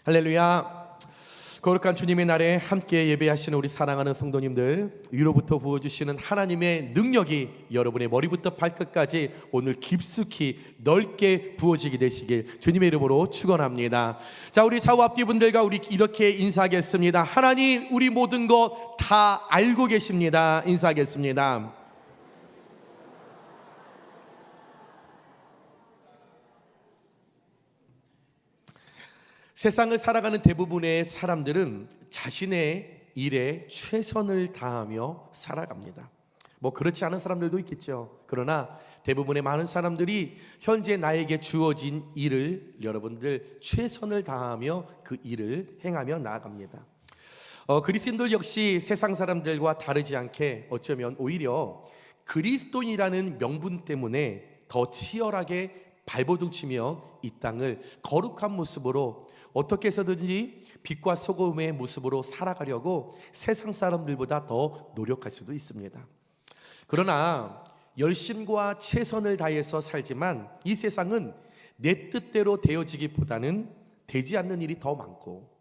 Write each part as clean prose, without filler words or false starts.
할렐루야. 거룩한 주님의 날에 함께 예배하시는 우리 사랑하는 성도님들, 위로부터 부어주시는 하나님의 능력이 여러분의 머리부터 발끝까지 오늘 깊숙이 넓게 부어지게 되시길 주님의 이름으로 축원합니다. 자, 우리 좌우 앞뒤 분들과 우리 이렇게 인사하겠습니다. 하나님, 우리 모든 것 다 알고 계십니다. 인사하겠습니다. 세상을 살아가는 대부분의 사람들은 자신의 일에 최선을 다하며 살아갑니다. 그렇지 않은 사람들도 있겠죠. 그러나 대부분의 많은 사람들이 현재 나에게 주어진 일을 여러분들 최선을 다하며 그 일을 행하며 나아갑니다. 그리스도인들 역시 세상 사람들과 다르지 않게 어쩌면 오히려 그리스도인이라는 명분 때문에 더 치열하게 발버둥치며 이 땅을 거룩한 모습으로 어떻게 해서든지 빛과 소금의 모습으로 살아가려고 세상 사람들보다 더 노력할 수도 있습니다. 그러나 열심과 최선을 다해서 살지만 이 세상은 내 뜻대로 되어지기보다는 되지 않는 일이 더 많고,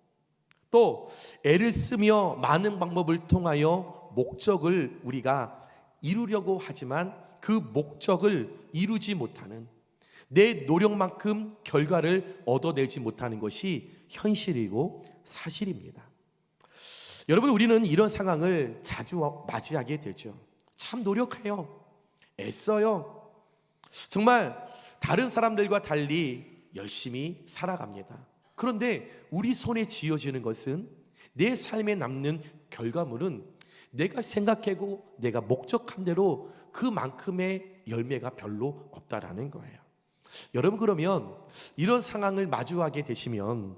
또 애를 쓰며 많은 방법을 통하여 목적을 우리가 이루려고 하지만 그 목적을 이루지 못하는, 내 노력만큼 결과를 얻어내지 못하는 것이 현실이고 사실입니다. 여러분, 우리는 이런 상황을 자주 맞이하게 되죠. 참 노력해요. 애써요. 정말 다른 사람들과 달리 열심히 살아갑니다. 그런데 우리 손에 쥐어지는 것은, 내 삶에 남는 결과물은 내가 생각하고 내가 목적한 대로 그만큼의 열매가 별로 없다라는 거예요. 여러분, 그러면 이런 상황을 마주하게 되시면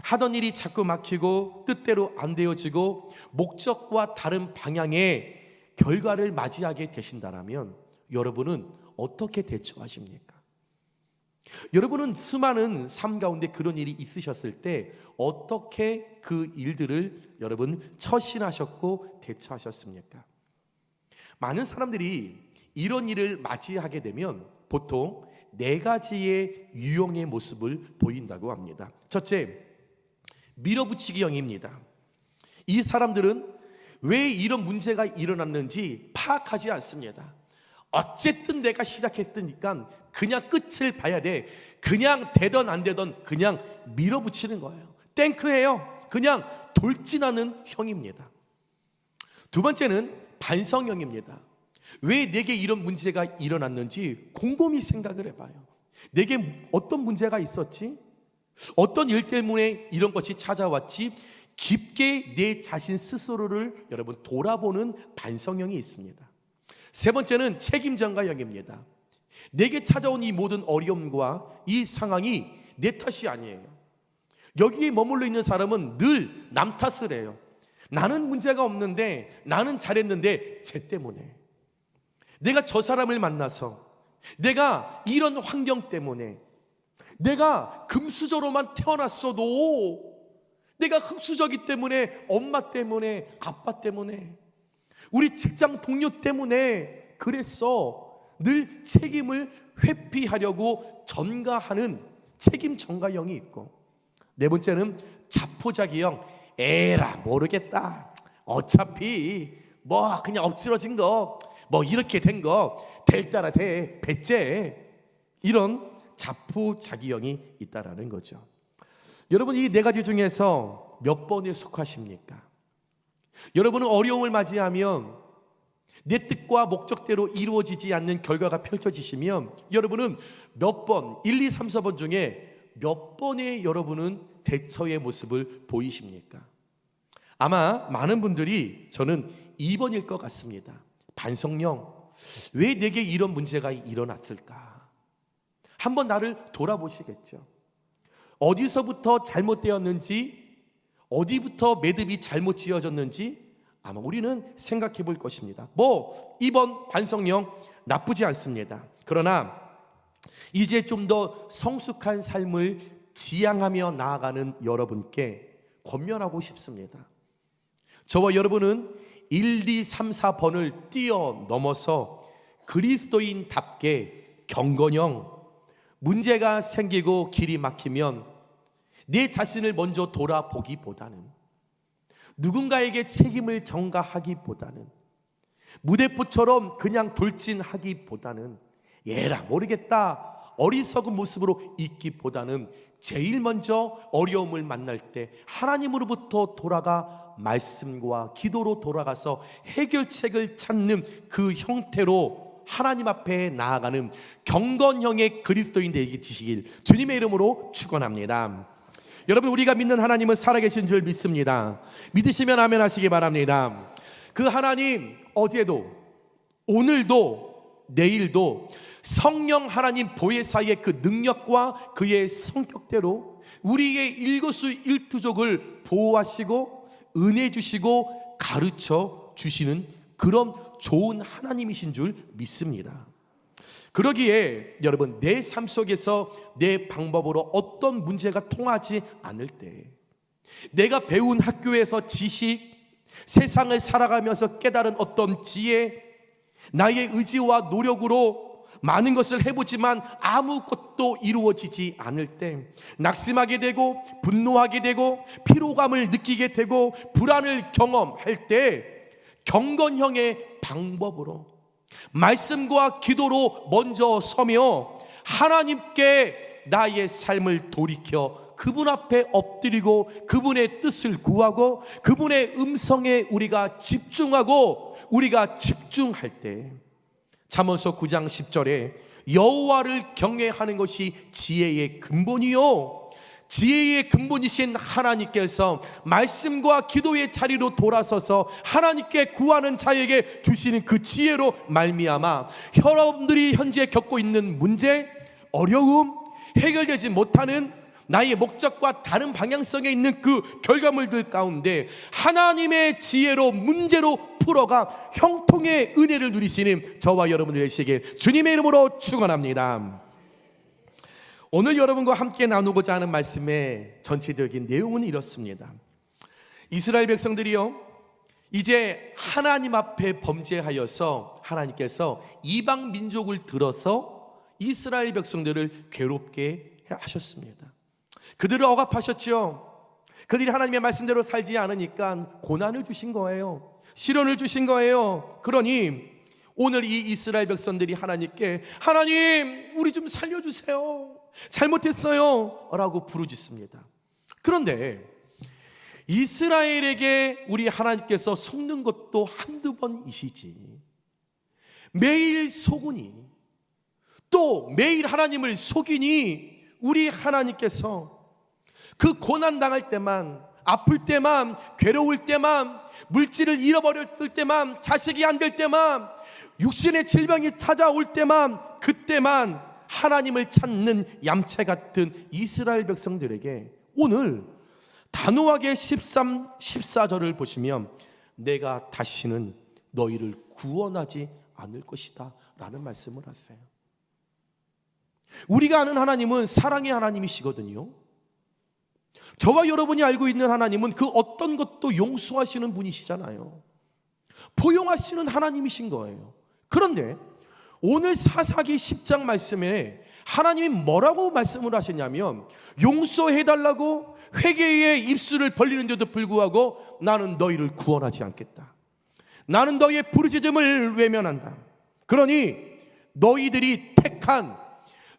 하던 일이 자꾸 막히고 뜻대로 안 되어지고 목적과 다른 방향의 결과를 맞이하게 되신다면 여러분은 어떻게 대처하십니까? 여러분은 수많은 삶 가운데 그런 일이 있으셨을 때 어떻게 그 일들을 여러분 처신하셨고 대처하셨습니까? 많은 사람들이 이런 일을 맞이하게 되면 보통 네 가지의 유형의 모습을 보인다고 합니다. 첫째, 밀어붙이기형입니다. 이 사람들은 왜 이런 문제가 일어났는지 파악하지 않습니다. 어쨌든 내가 시작했으니까 그냥 끝을 봐야 돼. 그냥 되던 안 되던 그냥 밀어붙이는 거예요. 땡크해요. 그냥 돌진하는 형입니다. 두 번째는 반성형입니다. 왜 내게 이런 문제가 일어났는지 곰곰이 생각을 해봐요. 내게 어떤 문제가 있었지? 어떤 일 때문에 이런 것이 찾아왔지? 깊게 내 자신 스스로를 여러분 돌아보는 반성형이 있습니다. 세 번째는 책임전가형입니다. 내게 찾아온 이 모든 어려움과 이 상황이 내 탓이 아니에요. 여기에 머물러 있는 사람은 늘 남 탓을 해요. 나는 문제가 없는데, 나는 잘했는데 쟤 때문에, 내가 저 사람을 만나서, 내가 이런 환경 때문에, 내가 금수저로만 태어났어도, 내가 흙수저기 때문에, 엄마 때문에, 아빠 때문에, 우리 직장 동료 때문에 그랬어. 늘 책임을 회피하려고 전가하는 책임 전가형이 있고, 네 번째는 자포자기형. 에라 모르겠다, 어차피 그냥 엎질러진 거, 이렇게 된 거 될 따라 돼, 배째. 이런 자포자기형이 있다라는 거죠. 여러분, 이 네 가지 중에서 몇 번에 속하십니까? 여러분은 어려움을 맞이하면 내 뜻과 목적대로 이루어지지 않는 결과가 펼쳐지시면 여러분은 몇 번, 1, 2, 3, 4번 중에 몇 번의 여러분은 대처의 모습을 보이십니까? 아마 많은 분들이 저는 2번일 것 같습니다. 반성형. 왜 내게 이런 문제가 일어났을까? 한번 나를 돌아보시겠죠. 어디서부터 잘못되었는지, 어디부터 매듭이 잘못 지어졌는지 아마 우리는 생각해 볼 것입니다. 2번 반성형 나쁘지 않습니다. 그러나 이제 좀 더 성숙한 삶을 지향하며 나아가는 여러분께 권면하고 싶습니다. 저와 여러분은 1, 2, 3, 4번을 뛰어넘어서 그리스도인답게 경건형, 문제가 생기고 길이 막히면 내 자신을 먼저 돌아보기보다는, 누군가에게 책임을 전가하기보다는, 무대포처럼 그냥 돌진하기보다는, 얘라 모르겠다 어리석은 모습으로 있기보다는 제일 먼저 어려움을 만날 때 하나님으로부터 돌아가 말씀과 기도로 돌아가서 해결책을 찾는 그 형태로 하나님 앞에 나아가는 경건형의 그리스도인 되시길 주님의 이름으로 축원합니다. 여러분, 우리가 믿는 하나님은 살아계신 줄 믿습니다. 믿으시면 아멘 하시기 바랍니다. 그 하나님, 어제도 오늘도 내일도 성령 하나님 보혜사의 그 능력과 그의 성격대로 우리의 일거수일투족을 보호하시고 은혜 주시고 가르쳐 주시는 그런 좋은 하나님이신 줄 믿습니다. 그러기에 여러분, 내 삶 속에서 내 방법으로 어떤 문제가 통하지 않을 때, 내가 배운 학교에서 지식, 세상을 살아가면서 깨달은 어떤 지혜, 나의 의지와 노력으로 많은 것을 해보지만 아무것도 이루어지지 않을 때 낙심하게 되고 분노하게 되고 피로감을 느끼게 되고 불안을 경험할 때 경건형의 방법으로 말씀과 기도로 먼저 서며 하나님께 나의 삶을 돌이켜 그분 앞에 엎드리고 그분의 뜻을 구하고 그분의 음성에 우리가 집중할 때, 잠언서 9장 10절에 여호와를 경외하는 것이 지혜의 근본이요, 지혜의 근본이신 하나님께서 말씀과 기도의 자리로 돌아서서 하나님께 구하는 자에게 주시는 그 지혜로 말미암아 여러분들이 현재 겪고 있는 문제, 어려움, 해결되지 못하는 나의 목적과 다른 방향성에 있는 그 결과물들 가운데 하나님의 지혜로 문제로 풀어가 형통의 은혜를 누리시는 저와 여러분들 되시길 주님의 이름으로 축원합니다. 오늘 여러분과 함께 나누고자 하는 말씀의 전체적인 내용은 이렇습니다. 이스라엘 백성들이요, 이제 하나님 앞에 범죄하여서 하나님께서 이방 민족을 들어서 이스라엘 백성들을 괴롭게 하셨습니다. 그들을 억압하셨죠. 그들이 하나님의 말씀대로 살지 않으니까 고난을 주신 거예요. 시련을 주신 거예요. 그러니 오늘 이 이스라엘 백성들이 하나님께, 하나님 우리 좀 살려주세요, 잘못했어요 라고 부르짖습니다. 그런데 이스라엘에게 우리 하나님께서 속는 것도 한두 번이시지 매일 속으니, 또 매일 하나님을 속이니 우리 하나님께서 그 고난당할 때만, 아플 때만, 괴로울 때만, 물질을 잃어버렸을 때만, 자식이 안 될 때만, 육신의 질병이 찾아올 때만, 그때만 하나님을 찾는 얌체 같은 이스라엘 백성들에게 오늘 단호하게 13, 14절을 보시면 내가 다시는 너희를 구원하지 않을 것이다 라는 말씀을 하세요. 우리가 아는 하나님은 사랑의 하나님이시거든요. 저와 여러분이 알고 있는 하나님은 그 어떤 것도 용서하시는 분이시잖아요. 포용하시는 하나님이신 거예요. 그런데 오늘 사사기 10장 말씀에 하나님이 뭐라고 말씀을 하셨냐면, 용서해달라고 회개의 입술을 벌리는데도 불구하고 나는 너희를 구원하지 않겠다, 나는 너희의 부르짖음을 외면한다, 그러니 너희들이 택한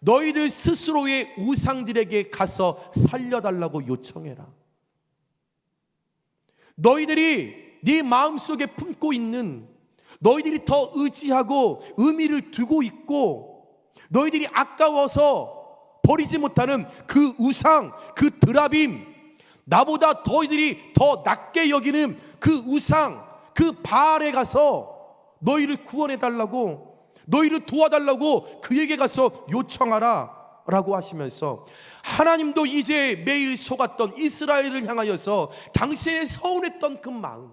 너희들 스스로의 우상들에게 가서 살려달라고 요청해라. 너희들이 네 마음속에 품고 있는, 너희들이 더 의지하고 의미를 두고 있고 너희들이 아까워서 버리지 못하는 그 우상, 그 드라빔, 나보다 너희들이 더 낮게 여기는 그 우상, 그 바알에 가서 너희를 구원해달라고, 너희를 도와달라고 그에게 가서 요청하라 라고 하시면서, 하나님도 이제 매일 속았던 이스라엘을 향하여서 당시에 서운했던 그 마음,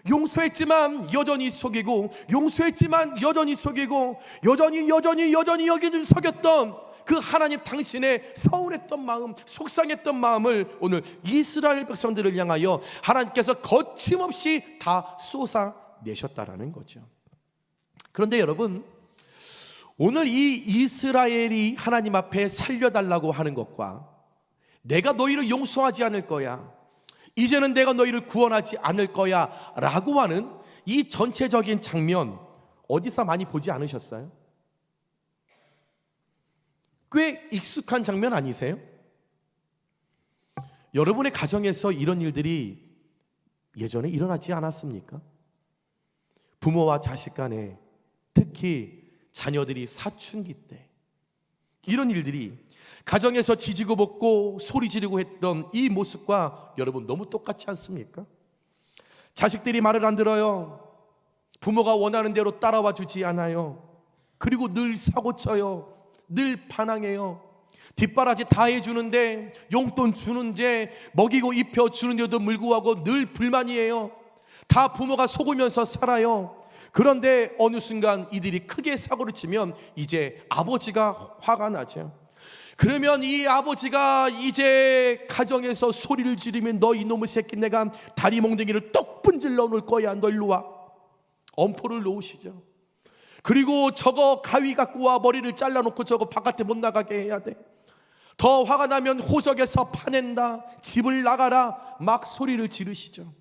용서했지만 여전히 속이고, 용서했지만 여전히 속이고, 여전히 여기를 속였던 그 하나님 당신의 서운했던 마음, 속상했던 마음을 오늘 이스라엘 백성들을 향하여 하나님께서 거침없이 다 쏟아내셨다라는 거죠. 그런데 여러분, 오늘 이 이스라엘이 하나님 앞에 살려달라고 하는 것과 내가 너희를 용서하지 않을 거야. 이제는 내가 너희를 구원하지 않을 거야 라고 하는 이 전체적인 장면 어디서 많이 보지 않으셨어요? 꽤 익숙한 장면 아니세요? 여러분의 가정에서 이런 일들이 예전에 일어나지 않았습니까? 부모와 자식 간에, 특히 자녀들이 사춘기 때 이런 일들이 가정에서 지지고 볶고 소리 지르고 했던 이 모습과 여러분 너무 똑같지 않습니까? 자식들이 말을 안 들어요. 부모가 원하는 대로 따라와 주지 않아요. 그리고 늘 사고쳐요. 늘 반항해요. 뒷바라지 다 해주는데, 용돈 주는데, 먹이고 입혀 주는데도 불구하고 늘 불만이에요. 다 부모가 속으면서 살아요. 그런데 어느 순간 이들이 크게 사고를 치면 이제 아버지가 화가 나죠. 그러면 이 아버지가 이제 가정에서 소리를 지르면 너 이놈의 새끼 내가 다리 몽둥이를 똑 분질러 놓을 거야. 너 일로 와. 엄포를 놓으시죠. 그리고 저거 가위 갖고 와. 머리를 잘라놓고 저거 바깥에 못 나가게 해야 돼. 더 화가 나면 호적에서 파낸다. 집을 나가라. 막 소리를 지르시죠.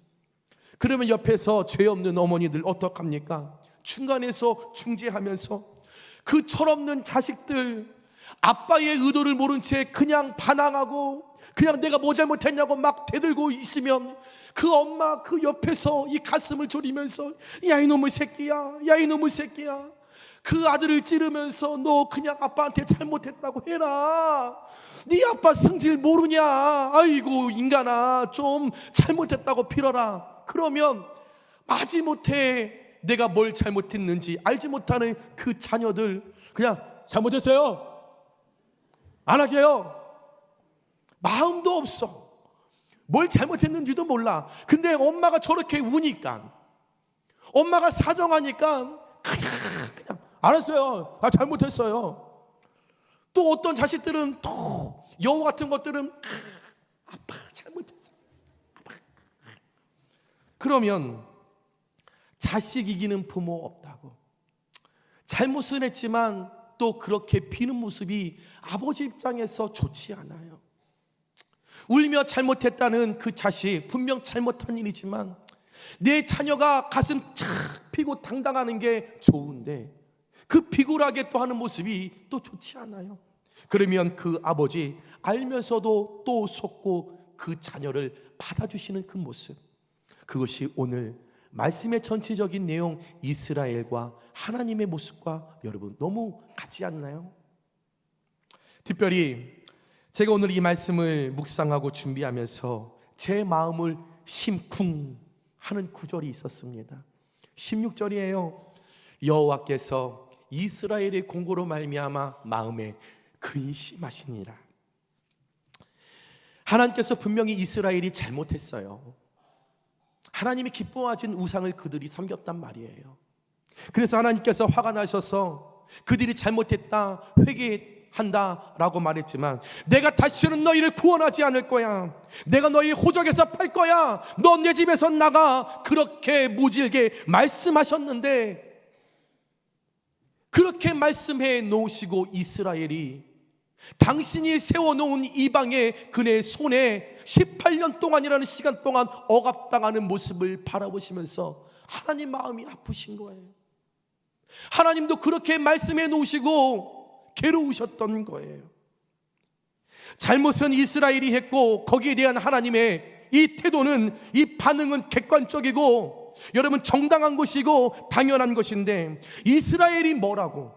그러면 옆에서 죄 없는 어머니들 어떡합니까? 중간에서 중재하면서 그 철없는 자식들, 아빠의 의도를 모른 채 그냥 반항하고 그냥 내가 뭐 잘못했냐고 막 대들고 있으면 그 엄마 그 옆에서 이 가슴을 졸이면서 야 이놈의 새끼야, 야 이놈의 새끼야, 그 아들을 찌르면서 너 그냥 아빠한테 잘못했다고 해라. 네 아빠 성질 모르냐? 아이고 인간아 좀 잘못했다고 빌어라. 그러면 마지못해 내가 뭘 잘못했는지 알지 못하는 그 자녀들 그냥 잘못했어요 안 하게요. 마음도 없어. 뭘 잘못했는지도 몰라. 근데 엄마가 저렇게 우니까, 엄마가 사정하니까 그냥 알았어요. 나 잘못했어요. 또 어떤 자식들은 또 여우 같은 것들은 아빠 잘못했어. 아빠. 그러면 자식 이기는 부모 없다고. 잘못은 했지만 또 그렇게 비는 모습이 아버지 입장에서 좋지 않아요. 울며 잘못했다는 그 자식, 분명 잘못한 일이지만 내 자녀가 가슴 착 피고 당당하는 게 좋은데 그 비굴하게 또 하는 모습이 또 좋지 않아요. 그러면 그 아버지 알면서도 또 속고 그 자녀를 받아주시는 그 모습, 그것이 오늘 말씀의 전체적인 내용 이스라엘과 하나님의 모습과 여러분 너무 같지 않나요? 특별히 제가 오늘 이 말씀을 묵상하고 준비하면서 제 마음을 심쿵하는 구절이 있었습니다. 16절이에요. 여호와께서 이스라엘의 공고로 말미암아 마음에 근심하시니라. 하나님께서 분명히 이스라엘이 잘못했어요. 하나님이 기뻐하신 우상을 그들이 섬겼단 말이에요. 그래서 하나님께서 화가 나셔서 그들이 잘못했다, 회개한다 라고 말했지만 내가 다시는 너희를 구원하지 않을 거야. 내가 너희 호적에서 팔 거야. 너 내 집에서 나가. 그렇게 모질게 말씀하셨는데, 그렇게 말씀해 놓으시고 이스라엘이 당신이 세워놓은 이방의 그네 손에 18년 동안이라는 시간 동안 억압당하는 모습을 바라보시면서 하나님 마음이 아프신 거예요. 하나님도 그렇게 말씀해 놓으시고 괴로우셨던 거예요. 잘못은 이스라엘이 했고 거기에 대한 하나님의 이 태도는, 이 반응은 객관적이고 여러분 정당한 것이고 당연한 것인데, 이스라엘이 뭐라고,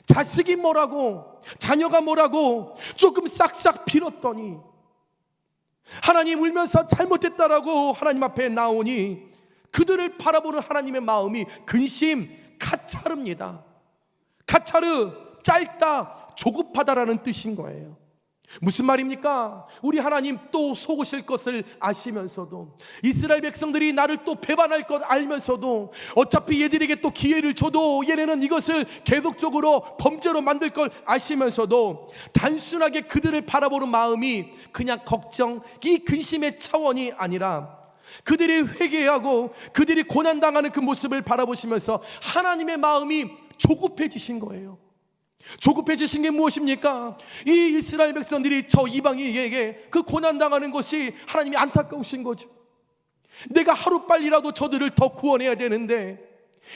자식이 뭐라고, 자녀가 뭐라고 조금 싹싹 빌었더니 하나님 울면서 잘못했다라고 하나님 앞에 나오니 그들을 바라보는 하나님의 마음이 근심, 가차릅니다. 가차르, 짧다, 조급하다라는 뜻인 거예요. 무슨 말입니까? 우리 하나님 또 속으실 것을 아시면서도, 이스라엘 백성들이 나를 또 배반할 것 알면서도, 어차피 얘들에게 또 기회를 줘도 얘네는 이것을 계속적으로 범죄로 만들 걸 아시면서도 단순하게 그들을 바라보는 마음이 그냥 걱정, 이 근심의 차원이 아니라 그들이 회개하고 그들이 고난당하는 그 모습을 바라보시면서 하나님의 마음이 조급해지신 거예요. 조급해지신 게 무엇입니까? 이 이스라엘 백성들이 저 이방인에게 그 고난당하는 것이 하나님이 안타까우신 거죠. 내가 하루빨리라도 저들을 더 구원해야 되는데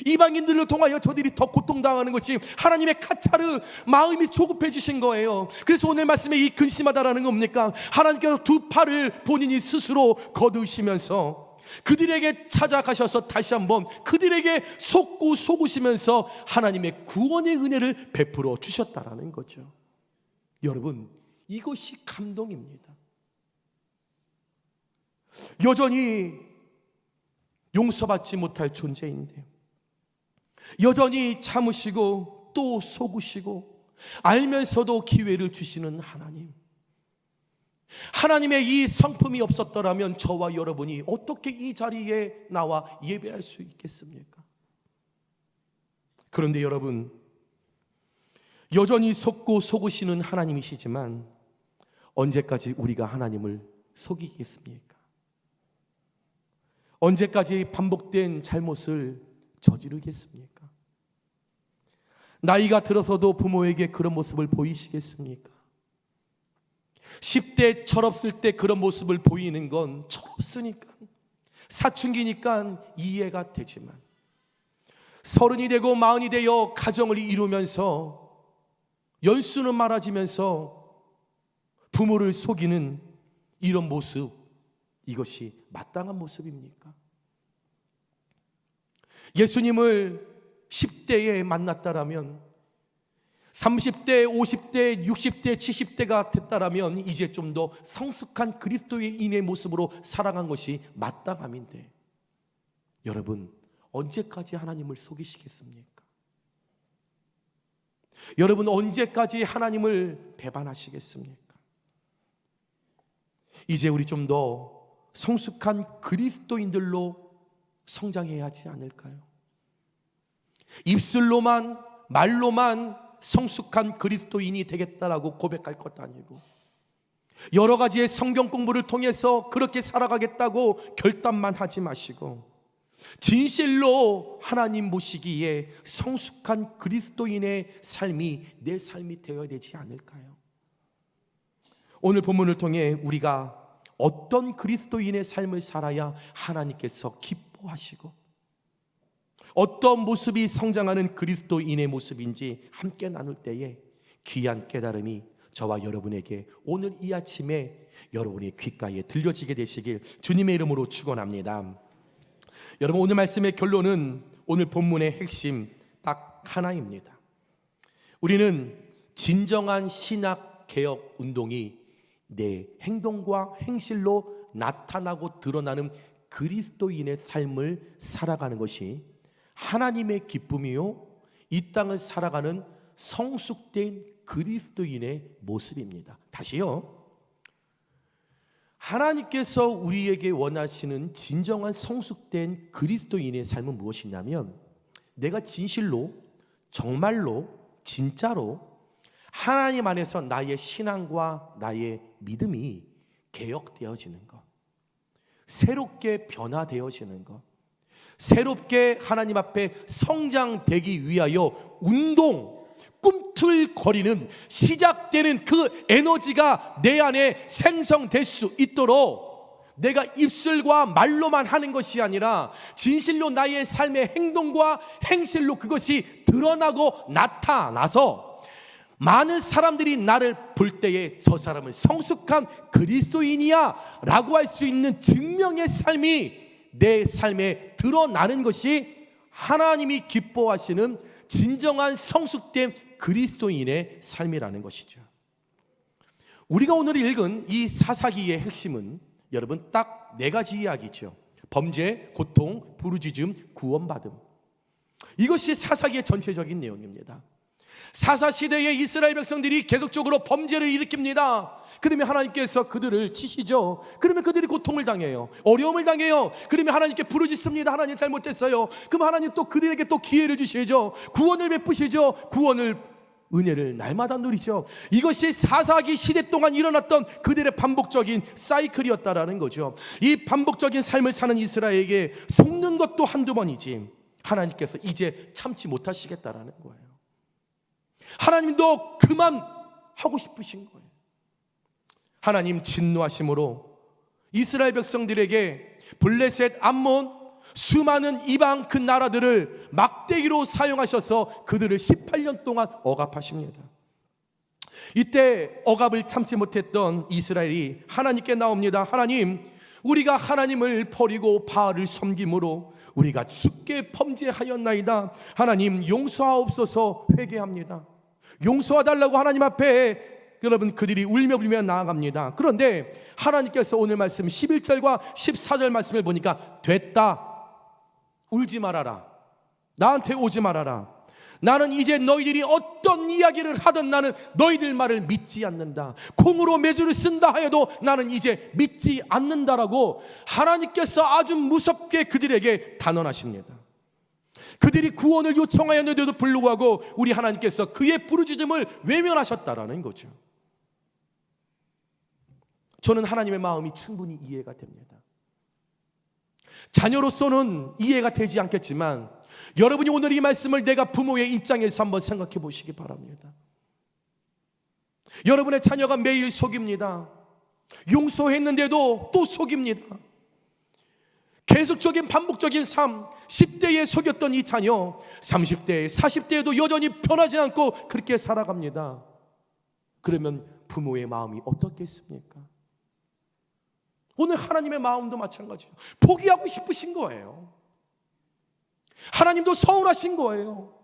이방인들을 통하여 저들이 더 고통당하는 것이 하나님의 카차르 마음이 조급해지신 거예요. 그래서 오늘 말씀에 이 근심하다라는 건 뭡니까? 하나님께서 두 팔을 본인이 스스로 거두시면서 그들에게 찾아가셔서 다시 한번 그들에게 속으시면서 하나님의 구원의 은혜를 베풀어 주셨다라는 거죠. 여러분, 이것이 감동입니다. 여전히 용서받지 못할 존재인데 여전히 참으시고 또 속으시고 알면서도 기회를 주시는 하나님, 하나님의 이 성품이 없었더라면 저와 여러분이 어떻게 이 자리에 나와 예배할 수 있겠습니까? 그런데 여러분, 여전히 속으시는 하나님이시지만 언제까지 우리가 하나님을 속이겠습니까? 언제까지 반복된 잘못을 저지르겠습니까? 나이가 들어서도 부모에게 그런 모습을 보이시겠습니까? 10대 철없을 때 그런 모습을 보이는 건 철없으니까, 사춘기니까 이해가 되지만 30이 되고 40이 되어 가정을 이루면서 연수는 많아지면서 부모를 속이는 이런 모습, 이것이 마땅한 모습입니까? 예수님을 10대에 만났다라면 30대, 50대, 60대, 70대가 됐다라면 이제 좀 더 성숙한 그리스도인의 모습으로 살아간 것이 마땅함인데, 여러분, 언제까지 하나님을 속이시겠습니까? 여러분, 언제까지 하나님을 배반하시겠습니까? 이제 우리 좀 더 성숙한 그리스도인들로 성장해야 하지 않을까요? 입술로만, 말로만 성숙한 그리스도인이 되겠다라고 고백할 것도 아니고, 여러 가지의 성경 공부를 통해서 그렇게 살아가겠다고 결단만 하지 마시고 진실로 하나님 보시기에 성숙한 그리스도인의 삶이 내 삶이 되어야 되지 않을까요? 오늘 본문을 통해 우리가 어떤 그리스도인의 삶을 살아야 하나님께서 기뻐하시고 어떤 모습이 성장하는 그리스도인의 모습인지 함께 나눌 때에 귀한 깨달음이 저와 여러분에게 오늘 이 아침에 여러분의 귓가에 들려지게 되시길 주님의 이름으로 축원합니다. 여러분, 오늘 말씀의 결론은 오늘 본문의 핵심 딱 하나입니다. 우리는 진정한 신학 개혁 운동이 내 행동과 행실로 나타나고 드러나는 그리스도인의 삶을 살아가는 것이 하나님의 기쁨이요, 이 땅을 살아가는 성숙된 그리스도인의 모습입니다. 다시요, 하나님께서 우리에게 원하시는 진정한 성숙된 그리스도인의 삶은 무엇이냐면, 내가 진실로, 정말로, 진짜로 하나님 안에서 나의 신앙과 나의 믿음이 개혁되어지는 것, 새롭게 변화되어지는 것, 새롭게 하나님 앞에 성장되기 위하여 운동, 꿈틀거리는 시작되는 그 에너지가 내 안에 생성될 수 있도록 내가 입술과 말로만 하는 것이 아니라 진실로 나의 삶의 행동과 행실로 그것이 드러나고 나타나서 많은 사람들이 나를 볼 때에 저 사람은 성숙한 그리스도인이야 라고 할 수 있는 증명의 삶이 내 삶에 드러나는 것이 하나님이 기뻐하시는 진정한 성숙된 그리스도인의 삶이라는 것이죠. 우리가 오늘 읽은 이 사사기의 핵심은 여러분 딱 4가지 이야기죠. 범죄, 고통, 부르짖음, 구원받음. 이것이 사사기의 전체적인 내용입니다. 사사시대의 이스라엘 백성들이 계속적으로 범죄를 일으킵니다. 그러면 하나님께서 그들을 치시죠. 그러면 그들이 고통을 당해요. 어려움을 당해요. 그러면 하나님께 부르짖습니다. 하나님 잘못했어요. 그럼 하나님 또 그들에게 또 기회를 주시죠. 구원을 베푸시죠. 은혜를 날마다 누리죠. 이것이 사사기 시대 동안 일어났던 그들의 반복적인 사이클이었다라는 거죠. 이 반복적인 삶을 사는 이스라엘에게 속는 것도 한두 번이지 하나님께서 이제 참지 못하시겠다라는 거예요. 하나님도 그만 하고 싶으신 거예요. 하나님 진노하심으로 이스라엘 백성들에게 블레셋, 암몬, 수많은 이방 그 나라들을 막대기로 사용하셔서 그들을 18년 동안 억압하십니다. 이때 억압을 참지 못했던 이스라엘이 하나님께 나옵니다. 하나님, 우리가 하나님을 버리고 바알을 섬김으로 우리가 죽게 범죄하였나이다. 하나님 용서하옵소서. 회개합니다. 용서하달라고 하나님 앞에 여러분 그들이 울며 불며 나아갑니다. 그런데 하나님께서 오늘 말씀 11절과 14절 말씀을 보니까 됐다, 울지 말아라, 나한테 오지 말아라, 나는 이제 너희들이 어떤 이야기를 하든 나는 너희들 말을 믿지 않는다, 콩으로 매주를 쓴다 하여도 나는 이제 믿지 않는다라고 하나님께서 아주 무섭게 그들에게 단언하십니다. 그들이 구원을 요청하였는데도 불구하고 우리 하나님께서 그의 부르짖음을 외면하셨다라는 거죠. 저는 하나님의 마음이 충분히 이해가 됩니다. 자녀로서는 이해가 되지 않겠지만 여러분이 오늘 이 말씀을 내가 부모의 입장에서 한번 생각해 보시기 바랍니다. 여러분의 자녀가 매일 속입니다. 용서했는데도 또 속입니다. 계속적인 반복적인 삶, 10대에 속였던 이 자녀 30대, 40대에도 여전히 변하지 않고 그렇게 살아갑니다. 그러면 부모의 마음이 어떻겠습니까? 오늘 하나님의 마음도 마찬가지예요. 포기하고 싶으신 거예요. 하나님도 서운하신 거예요.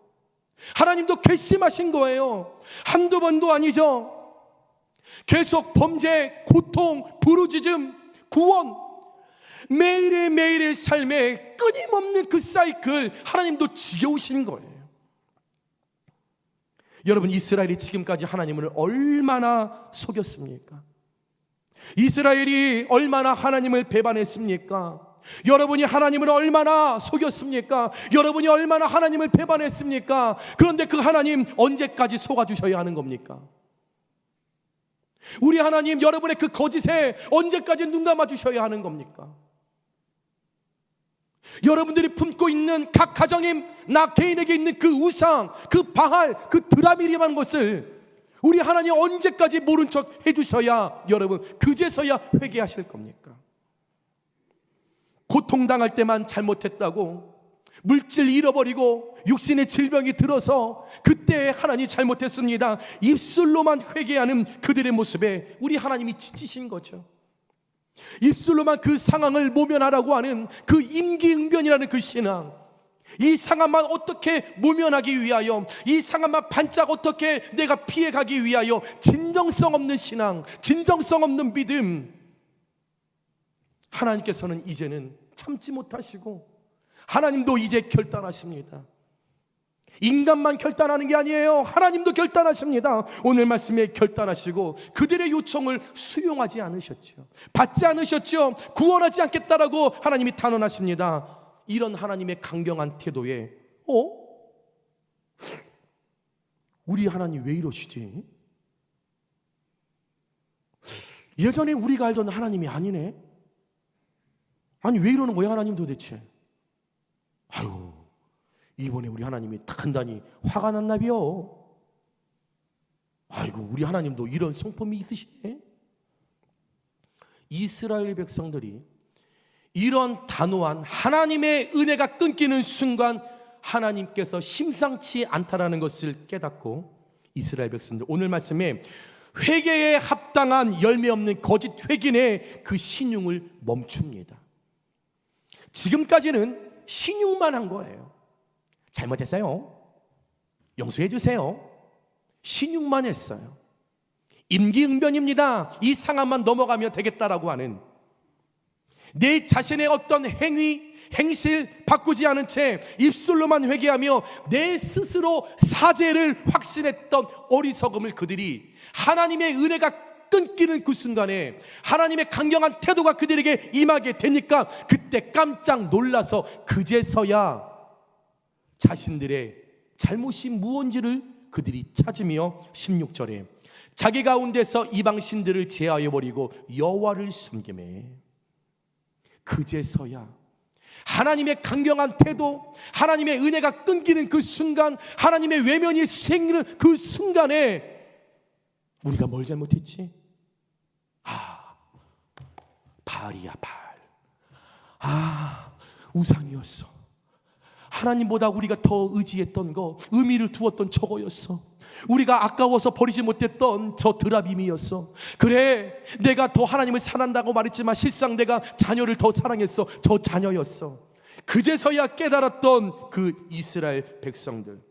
하나님도 괘씸하신 거예요. 한두 번도 아니죠. 계속 범죄, 고통, 부르짖음, 구원, 매일의 매일의 삶에 끊임없는 그 사이클, 하나님도 지겨우신 거예요. 여러분, 이스라엘이 지금까지 하나님을 얼마나 속였습니까? 이스라엘이 얼마나 하나님을 배반했습니까? 여러분이 하나님을 얼마나 속였습니까? 여러분이 얼마나 하나님을 배반했습니까? 그런데 그 하나님 언제까지 속아주셔야 하는 겁니까? 우리 하나님, 여러분의 그 거짓에 언제까지 눈 감아주셔야 하는 겁니까? 여러분들이 품고 있는 각 가정에, 나 개인에게 있는 그 우상, 그 바알, 그 드라미리만 것을 우리 하나님 언제까지 모른 척 해주셔야, 여러분 그제서야 회개하실 겁니까? 고통당할 때만 잘못했다고, 물질 잃어버리고 육신의 질병이 들어서 그때 하나님 잘못했습니다, 입술로만 회개하는 그들의 모습에 우리 하나님이 지치신 거죠. 입술로만 그 상황을 모면하라고 하는 그 임기응변이라는 그 신앙, 이 상황만 어떻게 모면하기 위하여, 이 상황만 반짝 어떻게 내가 피해가기 위하여, 진정성 없는 신앙, 진정성 없는 믿음. 하나님께서는 이제는 참지 못하시고 하나님도 이제 결단하십니다. 인간만 결단하는 게 아니에요. 하나님도 결단하십니다. 오늘 말씀에 결단하시고 그들의 요청을 수용하지 않으셨죠. 받지 않으셨죠. 구원하지 않겠다라고 하나님이 단언하십니다. 이런 하나님의 강경한 태도에 우리 하나님 왜 이러시지? 예전에 우리가 알던 하나님이 아니네. 아니 왜 이러는 거야 하나님 도대체? 아유, 이번에 우리 하나님이 단단히 화가 났나비요. 아이고, 우리 하나님도 이런 성품이 있으시네. 이스라엘 백성들이 이런 단호한 하나님의 은혜가 끊기는 순간 하나님께서 심상치 않다라는 것을 깨닫고 이스라엘 백성들, 오늘 말씀에 회개에 합당한 열매 없는 거짓 회개의 그 신용을 멈춥니다. 지금까지는 신용만 한 거예요. 잘못했어요, 용서해 주세요, 신용만 했어요. 임기응변입니다. 이 상황만 넘어가면 되겠다라고 하는, 내 자신의 어떤 행위, 행실 바꾸지 않은 채 입술로만 회개하며 내 스스로 사죄를 확신했던 어리석음을 그들이 하나님의 은혜가 끊기는 그 순간에 하나님의 강경한 태도가 그들에게 임하게 되니까 그때 깜짝 놀라서 그제서야 자신들의 잘못이 무언지를 그들이 찾으며 16절에 자기 가운데서 이방신들을 제하여 버리고 여호와를 섬기매, 그제서야 하나님의 강경한 태도, 하나님의 은혜가 끊기는 그 순간, 하나님의 외면이 생기는 그 순간에 우리가 뭘 잘못했지? 바알이야, 바알. 우상이었어. 하나님보다 우리가 더 의지했던 거, 의미를 두었던 저거였어. 우리가 아까워서 버리지 못했던 저 드라빔이었어. 그래, 내가 더 하나님을 사랑한다고 말했지만 실상 내가 자녀를 더 사랑했어. 저 자녀였어. 그제서야 깨달았던 그 이스라엘 백성들.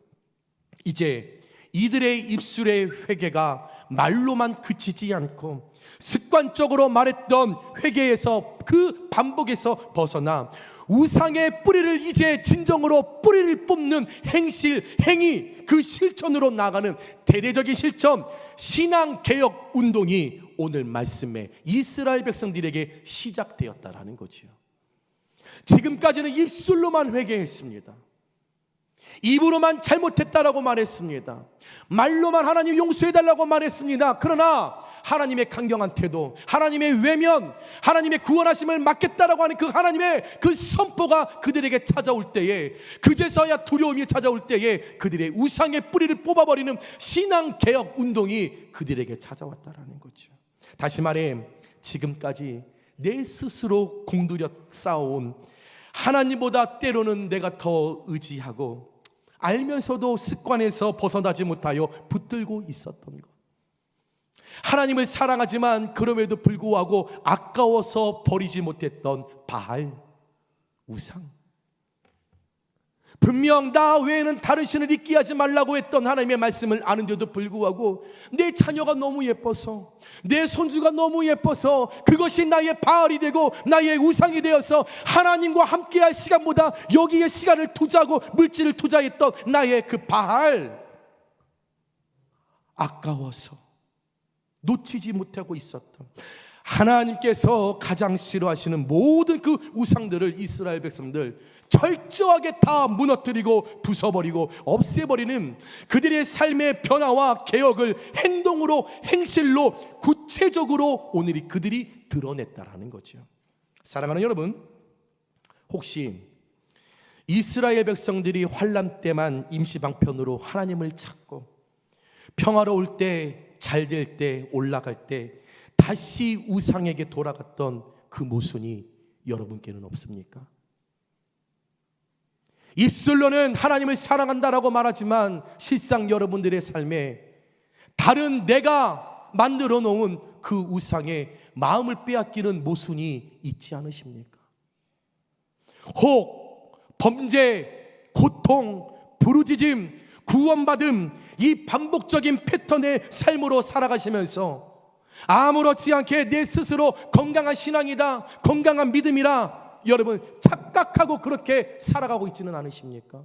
이제 이들의 입술의 회개가 말로만 그치지 않고 습관적으로 말했던 회개에서, 그 반복에서 벗어나 우상의 뿌리를 이제 진정으로 뿌리를 뽑는 행실, 행위, 그 실천으로 나가는 대대적인 실천, 신앙개혁 운동이 오늘 말씀에 이스라엘 백성들에게 시작되었다라는 거지요. 지금까지는 입술로만 회개했습니다. 입으로만 잘못했다라고 말했습니다. 말로만 하나님 용서해달라고 말했습니다. 그러나 하나님의 강경한 태도, 하나님의 외면, 하나님의 구원하심을 막겠다라고 하는 그 하나님의 그 선포가 그들에게 찾아올 때에, 그제서야 두려움이 찾아올 때에 그들의 우상의 뿌리를 뽑아버리는 신앙개혁 운동이 그들에게 찾아왔다라는 거죠. 다시 말해, 지금까지 내 스스로 공들여 쌓아온 하나님보다 때로는 내가 더 의지하고 알면서도 습관에서 벗어나지 못하여 붙들고 있었던 것, 하나님을 사랑하지만 그럼에도 불구하고 아까워서 버리지 못했던 바알, 우상, 분명 나 외에는 다른 신을 잊게 하지 말라고 했던 하나님의 말씀을 아는데도 불구하고 내 자녀가 너무 예뻐서, 내 손주가 너무 예뻐서 그것이 나의 바알이 되고 나의 우상이 되어서 하나님과 함께할 시간보다 여기에 시간을 투자하고 물질을 투자했던 나의 그 바알, 아까워서 놓치지 못하고 있었던, 하나님께서 가장 싫어하시는 모든 그 우상들을 이스라엘 백성들 철저하게 다 무너뜨리고 부숴버리고 없애버리는 그들의 삶의 변화와 개혁을 행동으로, 행실로, 구체적으로 오늘이 그들이 드러냈다라는 거죠. 사랑하는 여러분, 혹시 이스라엘 백성들이 환난 때만 임시방편으로 하나님을 찾고 평화로울 때, 잘 될 때, 올라갈 때 다시 우상에게 돌아갔던 그 모순이 여러분께는 없습니까? 입술로는 하나님을 사랑한다라고 말하지만 실상 여러분들의 삶에 다른 내가 만들어 놓은 그 우상에 마음을 빼앗기는 모순이 있지 않으십니까? 혹 범죄, 고통, 부르짖음, 구원받음, 이 반복적인 패턴의 삶으로 살아가시면서 아무렇지 않게 내 스스로 건강한 신앙이다, 건강한 믿음이라 여러분 착각하고 그렇게 살아가고 있지는 않으십니까?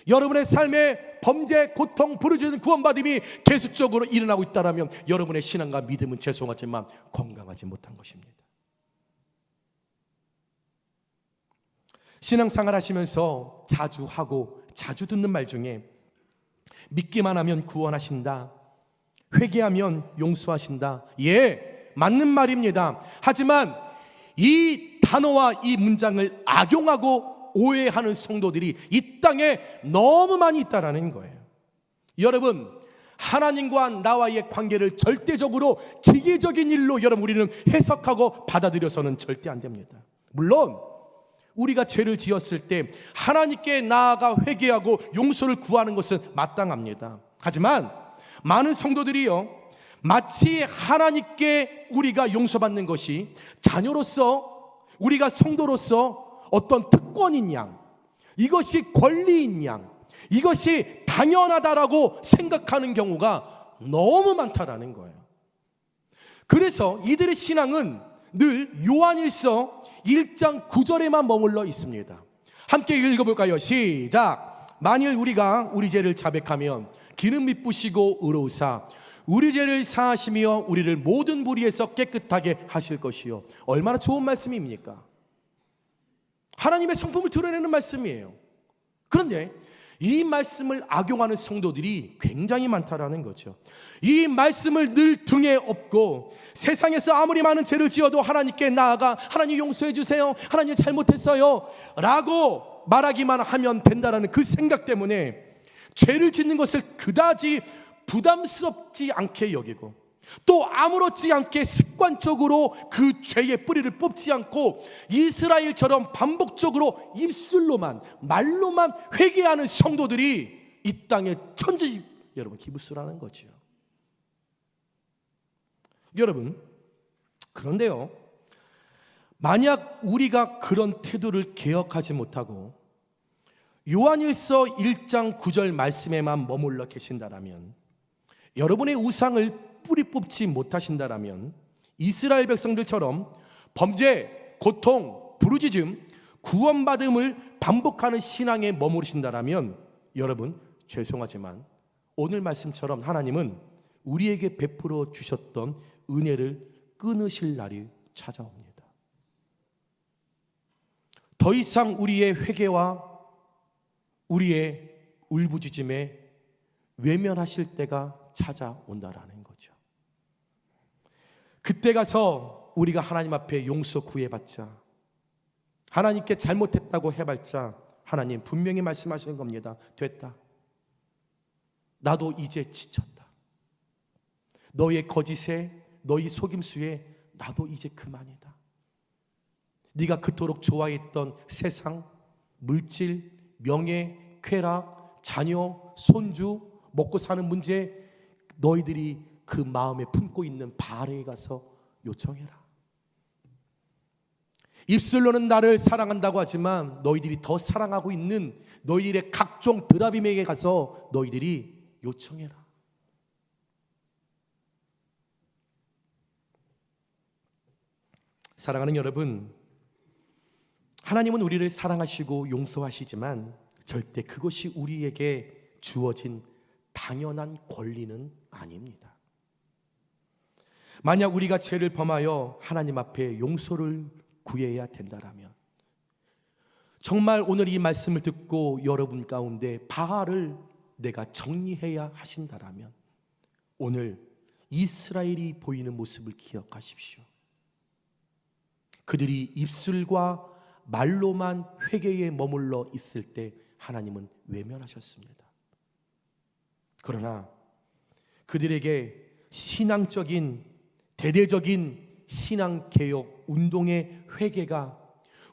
여러분의 삶에 범죄, 고통, 부르짖음, 구원받음이 계속적으로 일어나고 있다면 여러분의 신앙과 믿음은 죄송하지만 건강하지 못한 것입니다. 신앙생활 하시면서 자주 하고 자주 듣는 말 중에 믿기만 하면 구원하신다, 회개하면 용서하신다. 예, 맞는 말입니다. 하지만 이 단어와 이 문장을 악용하고 오해하는 성도들이 이 땅에 너무 많이 있다라는 거예요. 여러분, 하나님과 나와의 관계를 절대적으로 기계적인 일로 여러분 우리는 해석하고 받아들여서는 절대 안 됩니다. 물론 우리가 죄를 지었을 때 하나님께 나아가 회개하고 용서를 구하는 것은 마땅합니다. 하지만 많은 성도들이요, 마치 하나님께 우리가 용서받는 것이 자녀로서, 우리가 성도로서 어떤 특권인 양, 이것이 권리인 양, 이것이 당연하다라고 생각하는 경우가 너무 많다라는 거예요. 그래서 이들의 신앙은 늘 요한일서 1장 9절에만 머물러 있습니다. 함께 읽어볼까요? 시작. 만일 우리가 우리 죄를 자백하면 기름 밉으시고 의로우사 우리 죄를 사하시며 우리를 모든 불의에서 깨끗하게 하실 것이요. 얼마나 좋은 말씀입니까? 하나님의 성품을 드러내는 말씀이에요. 그런데 이 말씀을 악용하는 성도들이 굉장히 많다라는 거죠. 이 말씀을 늘 등에 업고 세상에서 아무리 많은 죄를 지어도 하나님께 나아가 하나님 용서해 주세요, 하나님 잘못했어요 라고 말하기만 하면 된다라는 그 생각 때문에 죄를 짓는 것을 그다지 부담스럽지 않게 여기고, 또 아무렇지 않게 습관적으로 그 죄의 뿌리를 뽑지 않고 이스라엘처럼 반복적으로 입술로만, 말로만 회개하는 성도들이 이 땅의 천지 여러분 기부스라는 거죠. 여러분, 그런데요, 만약 우리가 그런 태도를 개혁하지 못하고 요한일서 1장 9절 말씀에만 머물러 계신다라면, 여러분의 우상을 뿌리 뽑지 못하신다라면, 이스라엘 백성들처럼 범죄, 고통, 부르짖음, 구원받음을 반복하는 신앙에 머무르신다라면, 여러분 죄송하지만 오늘 말씀처럼 하나님은 우리에게 베풀어 주셨던 은혜를 끊으실 날이 찾아옵니다. 더 이상 우리의 회개와 우리의 울부짖음에 외면하실 때가 찾아온다라는 거죠. 그때 가서 우리가 하나님 앞에 용서 구해봤자, 하나님께 잘못했다고 해봤자 하나님 분명히 말씀하시는 겁니다. 됐다, 나도 이제 지쳤다, 너의 거짓에, 너의 속임수에 나도 이제 그만이다. 네가 그토록 좋아했던 세상, 물질, 명예, 쾌락, 자녀, 손주, 먹고 사는 문제, 너희들이 그 마음에 품고 있는 바알에 가서 요청해라. 입술로는 나를 사랑한다고 하지만 너희들이 더 사랑하고 있는 너희들의 각종 드라빔에게 가서 너희들이 요청해라. 사랑하는 여러분, 하나님은 우리를 사랑하시고 용서하시지만 절대 그것이 우리에게 주어진 당연한 권리는 아닙니다. 만약 우리가 죄를 범하여 하나님 앞에 용서를 구해야 된다라면, 정말 오늘 이 말씀을 듣고 여러분 가운데 바알을 내가 정리해야 하신다라면, 오늘 이스라엘이 보이는 모습을 기억하십시오. 그들이 입술과 말로만 회개에 머물러 있을 때 하나님은 외면하셨습니다. 그러나 그들에게 신앙적인, 대대적인 신앙개혁 운동의 회개가,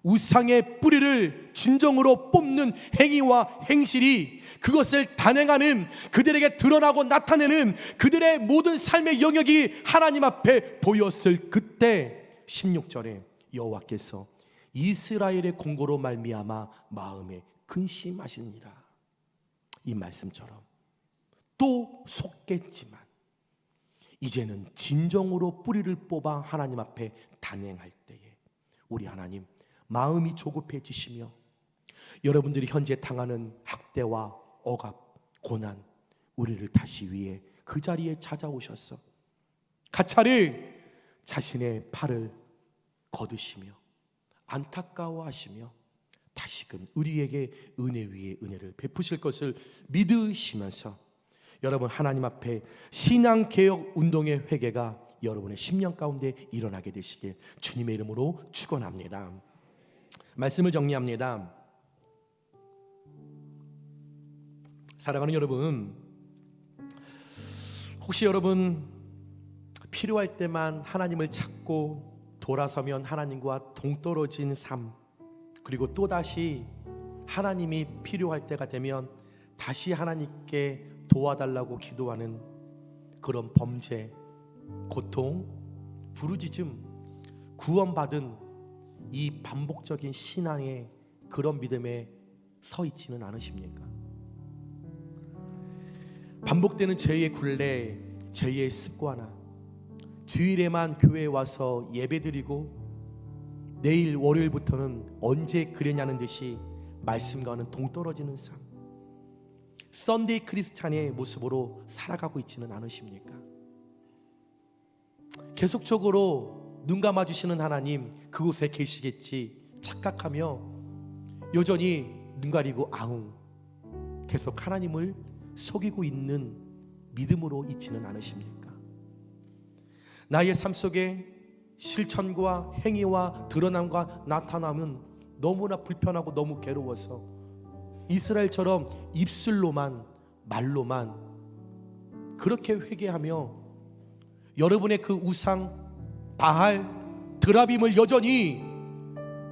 우상의 뿌리를 진정으로 뽑는 행위와 행실이, 그것을 단행하는, 그들에게 드러나고 나타내는 그들의 모든 삶의 영역이 하나님 앞에 보였을 그때 16절에 여호와께서 이스라엘의 공고로 말미암아 마음에 근심하시니라. 이 말씀처럼 또 속겠지만 이제는 진정으로 뿌리를 뽑아 하나님 앞에 단행할 때에 우리 하나님 마음이 조급해지시며, 여러분들이 현재 당하는 학대와 억압, 고난, 우리를 다시 위해 그 자리에 찾아오셔서 가차리 자신의 팔을 거두시며 안타까워하시며 다시금 우리에게 은혜 위에 은혜를 베푸실 것을 믿으시면서, 여러분 하나님 앞에 신앙개혁 운동의 회개가 여러분의 심령 가운데 일어나게 되시길 주님의 이름으로 축원합니다. 말씀을 정리합니다. 사랑하는 여러분, 혹시 여러분 필요할 때만 하나님을 찾고 돌아서면 하나님과 동떨어진 삶, 그리고 또다시 하나님이 필요할 때가 되면 다시 하나님께 도와달라고 기도하는 그런 범죄, 고통, 부르짖음, 구원받은 이 반복적인 신앙의 그런 믿음에 서 있지는 않으십니까? 반복되는 죄의 굴레, 죄의 습관화, 주일에만 교회에 와서 예배드리고 내일 월요일부터는 언제 그랬냐는 듯이 말씀과는 동떨어지는 삶, 썬데이 크리스찬의 모습으로 살아가고 있지는 않으십니까? 계속적으로 눈 감아주시는 하나님 그곳에 계시겠지 착각하며 여전히 눈 가리고 아웅 계속 하나님을 속이고 있는 믿음으로 있지는 않으십니까? 나의 삶 속에 실천과 행위와 드러남과 나타남은 너무나 불편하고 너무 괴로워서 이스라엘처럼 입술로만, 말로만 그렇게 회개하며 여러분의 그 우상, 바알, 드라빔을 여전히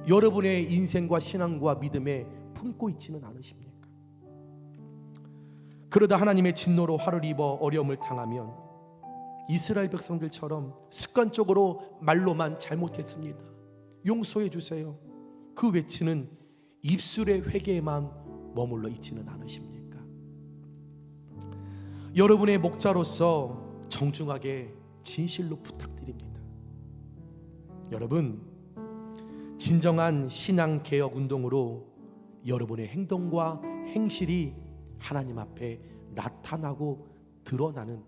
여러분의 인생과 신앙과 믿음에 품고 있지는 않으십니까? 그러다 하나님의 진노로 화를 입어 어려움을 당하면 이스라엘 백성들처럼 습관적으로 말로만 잘못했습니다, 용서해 주세요, 그 외치는 입술의 회개에만 머물러 있지는 않으십니까? 여러분의 목자로서 정중하게 진실로 부탁드립니다. 여러분, 진정한 신앙 개혁 운동으로 여러분의 행동과 행실이 하나님 앞에 나타나고 드러나는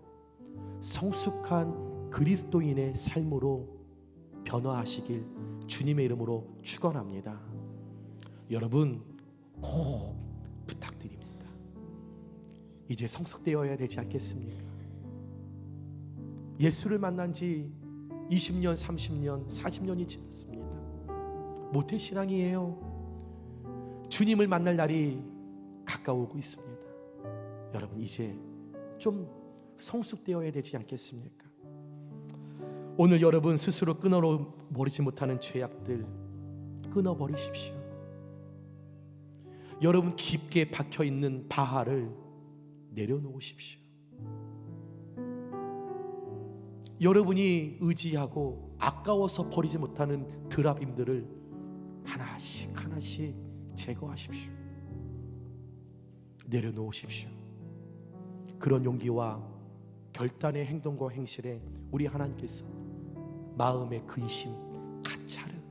성숙한 그리스도인의 삶으로 변화하시길 주님의 이름으로 축원합니다. 여러분, 꼭 부탁드립니다. 이제 성숙되어야 되지 않겠습니까? 예수를 만난 지 20년, 30년, 40년이 지났습니다. 모태신앙이에요. 주님을 만날 날이 가까워오고 있습니다. 여러분, 이제 좀 성숙되어야 되지 않겠습니까? 오늘 여러분 스스로 끊어버리지 못하는 죄악들 끊어버리십시오. 여러분 깊게 박혀있는 바알을 내려놓으십시오. 여러분이 의지하고 아까워서 버리지 못하는 드라빔들을 하나씩 하나씩 제거하십시오. 내려놓으십시오. 그런 용기와 결단의 행동과 행실에 우리 하나님께서 마음의 근심, 가차를,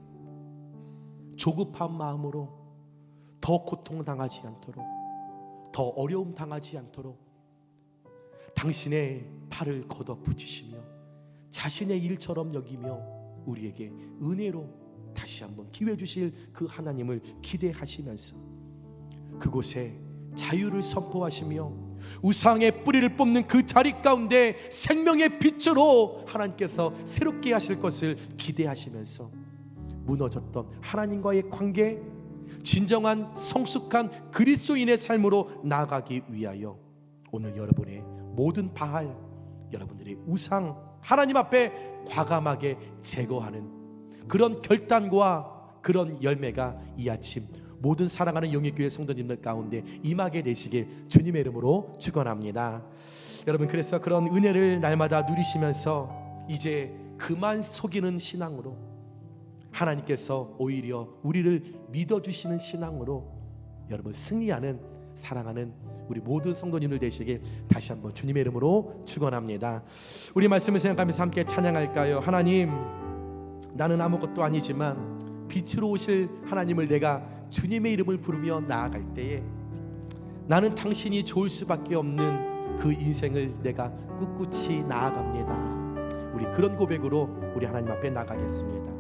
조급한 마음으로 더 고통당하지 않도록, 더 어려움 당하지 않도록 당신의 팔을 걷어붙이시며 자신의 일처럼 여기며 우리에게 은혜로 다시 한번 기회 주실 그 하나님을 기대하시면서 그곳에 자유를 선포하시며 우상의 뿌리를 뽑는 그 자리 가운데 생명의 빛으로 하나님께서 새롭게 하실 것을 기대하시면서 무너졌던 하나님과의 관계, 진정한 성숙한 그리스도인의 삶으로 나아가기 위하여 오늘 여러분의 모든 바알, 여러분들의 우상, 하나님 앞에 과감하게 제거하는 그런 결단과 그런 열매가 이 아침 모든 사랑하는 영예교회 성도님들 가운데 임하게 되시길 주님의 이름으로 축원합니다. 여러분, 그래서 그런 은혜를 날마다 누리시면서 이제 그만 속이는 신앙으로 하나님께서 오히려 우리를 믿어주시는 신앙으로 여러분 승리하는, 사랑하는 우리 모든 성도님들 되시길 다시 한번 주님의 이름으로 축원합니다. 우리 말씀을 생각하면서 함께 찬양할까요? 하나님, 나는 아무것도 아니지만 빛으로 오실 하나님을 내가 주님의 이름을 부르며 나아갈 때에 나는 당신이 좋을 수밖에 없는 그 인생을 내가 꿋꿋이 나아갑니다. 우리 그런 고백으로 우리 하나님 앞에 나가겠습니다.